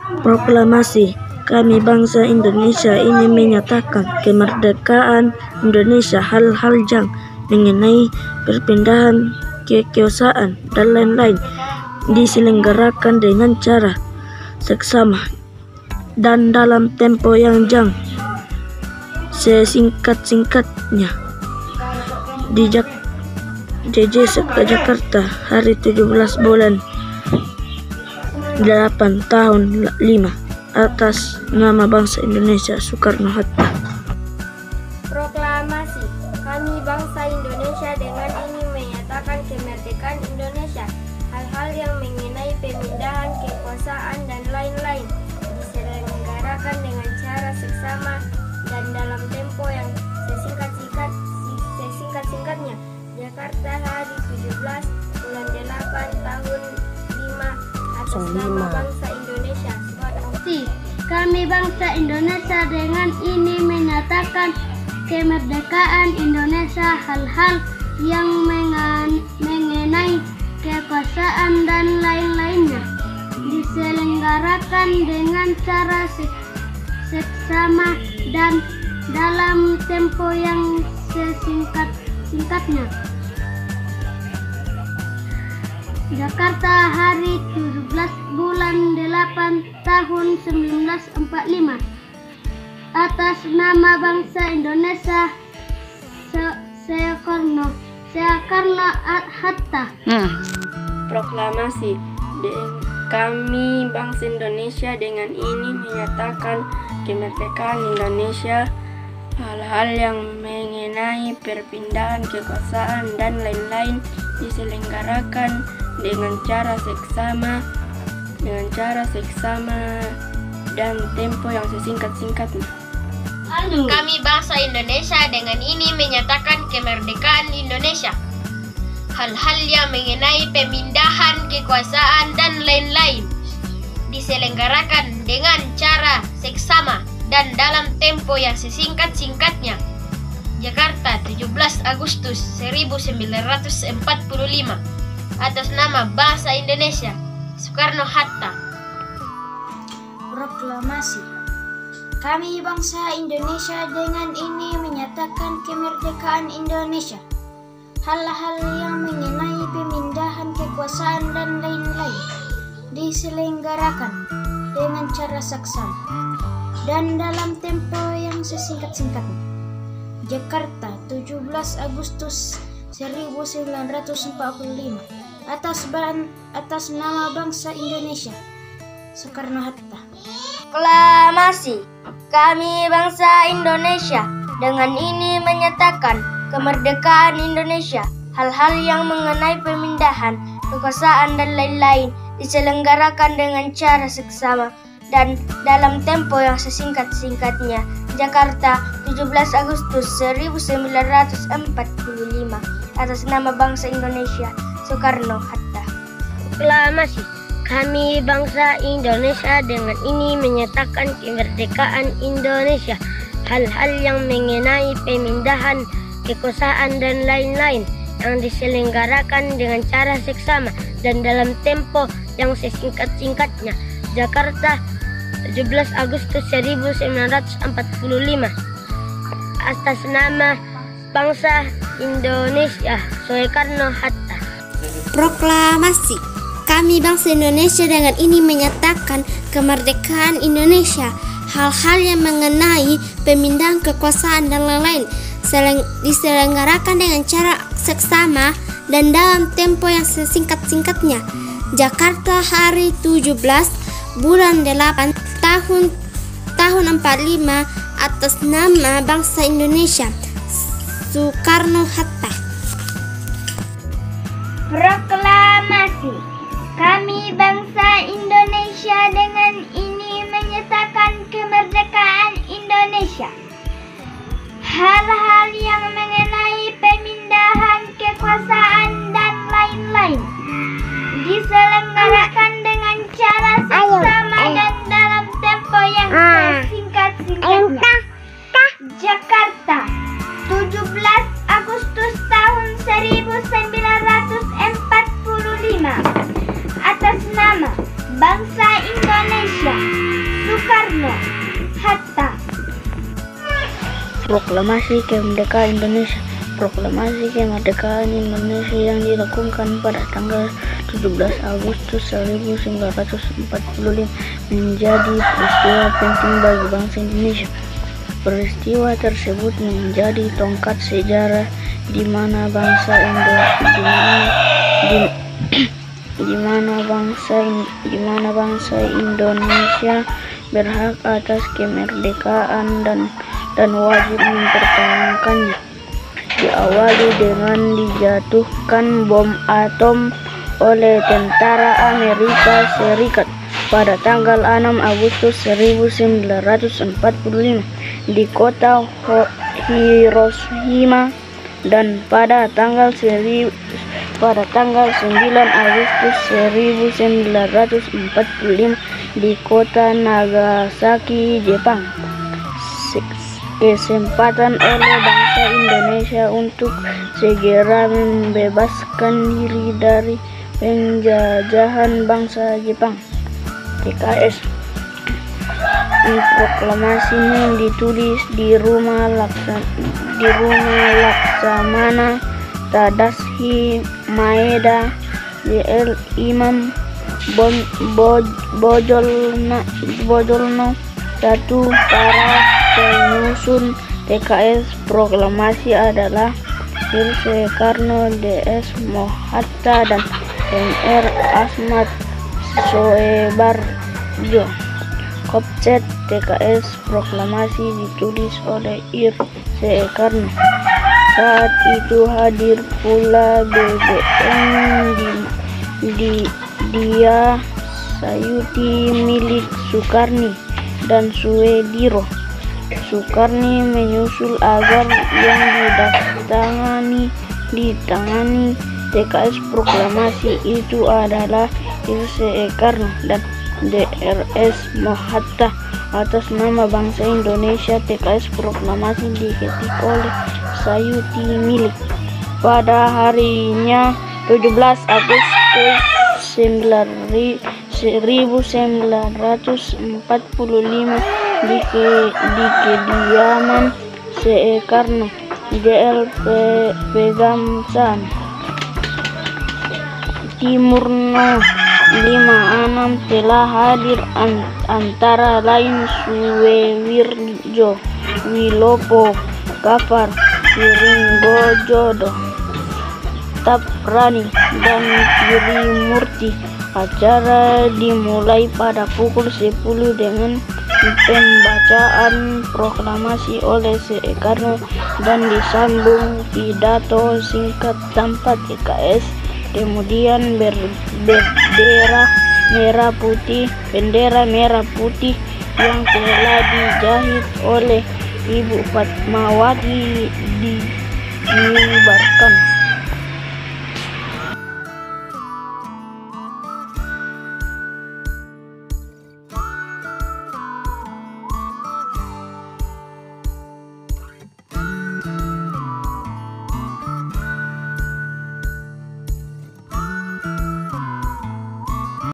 Proklamasi kami bangsa Indonesia ini menyatakan kemerdekaan Indonesia, hal-hal yang mengenai perpindahan kekuasaan dan lain-lain diselenggarakan dengan cara seksama dan dalam tempo yang sesingkat-singkatnya di Jakarta hari 17 bulan 8 tahun 5 atas nama bangsa Indonesia Soekarno-Hatta. Proklamasi kami bangsa Indonesia dengan ini menyatakan kemerdekaan Indonesia, hal-hal yang mengenai pemindahan kekuasaan dan lain-lain diselenggarakan dengan cara seksama dan dalam tempo yang sesingkat-singkatnya. Jakarta hari 17 bulan 8 tahun 5 atas nama bangsa Indonesia Soekarno. Kami bangsa Indonesia dengan ini menyatakan kemerdekaan Indonesia, hal-hal yang mengenai kekuasaan dan lain-lainnya diselenggarakan dengan cara seksama dan dalam tempo yang sesingkat-singkatnya. Jakarta hari 17 bulan 8 tahun 1945 atas nama bangsa Indonesia Soekarno-Hatta. Proklamasi kami bangsa Indonesia dengan ini menyatakan kemerdekaan Indonesia, hal-hal yang mengenai perpindahan kekuasaan dan lain-lain diselenggarakan dengan cara seksama dan tempo yang sesingkat-singkatnya. Kami bangsa Indonesia dengan ini menyatakan kemerdekaan Indonesia, hal-hal yang mengenai pemindahan kekuasaan dan lain-lain diselenggarakan dengan cara seksama dan dalam tempo yang sesingkat-singkatnya. Jakarta 17 Agustus 1945 atas nama bangsa Indonesia Soekarno-Hatta. Proklamasi kami bangsa Indonesia dengan ini menyatakan kemerdekaan Indonesia, hal-hal yang mengenai pemindahan kekuasaan dan lain-lain diselenggarakan dengan cara seksama dan dalam tempo yang sesingkat-singkatnya. Jakarta 17 Agustus 1945 atas nama bangsa Indonesia Soekarno-Hatta. Proklamasi kami bangsa Indonesia dengan ini menyatakan kemerdekaan Indonesia, hal-hal yang mengenai pemindahan kekuasaan dan lain-lain diselenggarakan dengan cara seksama dan dalam tempo yang sesingkat-singkatnya. Jakarta 17 Agustus 1945 atas nama bangsa Indonesia Soekarno-Hatta. Proklamasi kami bangsa Indonesia dengan ini menyatakan kemerdekaan Indonesia, hal-hal yang mengenai pemindahan kekuasaan dan lain-lain yang diselenggarakan dengan cara seksama dan dalam tempo yang sesingkat-singkatnya. Jakarta 17 Agustus 1945 atas nama bangsa Indonesia Soekarno-Hatta. Proklamasi kami bangsa Indonesia dengan ini menyatakan kemerdekaan Indonesia, hal-hal yang mengenai pemindahan kekuasaan dan lain-lain diselenggarakan dengan cara seksama dan dalam tempo yang sesingkat-singkatnya. Jakarta hari 17 bulan 8 tahun 45 atas nama bangsa Indonesia Soekarno-Hatta. Proklamasi kami bangsa Indonesia dengan ini menyatakan kemerdekaan Indonesia, hal-hal yang mengenai pemindahan kekuasaan dan lain-lain diselenggarakan dengan cara seksama dan dalam tempo yang sesingkat-singkatnya. Jakarta 17 Agustus tahun 1945 atas nama bangsa Indonesia Proklamasi Kemerdekaan Indonesia. Proklamasi Kemerdekaan Indonesia yang dilakukan pada tanggal 17 Agustus 1945 menjadi peristiwa penting bagi bangsa Indonesia. Peristiwa tersebut menjadi tonggak sejarah di mana bangsa Indonesia berhak atas kemerdekaan dan wajib mempertahankannya. Diawali dengan dijatuhkan bom atom oleh tentara Amerika Serikat pada tanggal 6 Agustus 1945 di kota Hiroshima, dan pada tanggal 9 Agustus 1945 di kota Nagasaki, Jepang. Kesempatan oleh bangsa Indonesia untuk segera membebaskan diri dari penjajahan bangsa Jepang. PKS. Proklamasinya ditulis di rumah Laksamana Tadashi Maeda, JL Imam Bojolno. Satu, para penyusun PKS proklamasi adalah Soekarno, DS Mohatta, dan MR Asmad Soebarjo. Kopset PKS proklamasi ditulis oleh Ir Soekarno. Saat itu hadir pula BBM Dia Sayuti milik Soekarni dan Suediro. Soekarni menyusul agar yang ditangani PKS proklamasi itu adalah Soekarno dan DRS Mohatta. Atas nama bangsa Indonesia, PKS proklamasi diketik oleh Sayuti milik. Pada harinya 17 Agustus 1945 di kediaman Soekarno, JL Pegamsan, Timurno 56 telah hadir, antara lain Suwewirjo, Wilopo, Gafar, Wiringgojodo, Taprani, dan Pirimurti. Acara dimulai pada pukul 10 dengan pembacaan proklamasi oleh Soekarno dan disambung pidato singkat tanpa PKS. Kemudian bendera merah putih yang telah dijahit oleh Ibu Fatmawati dikibarkan.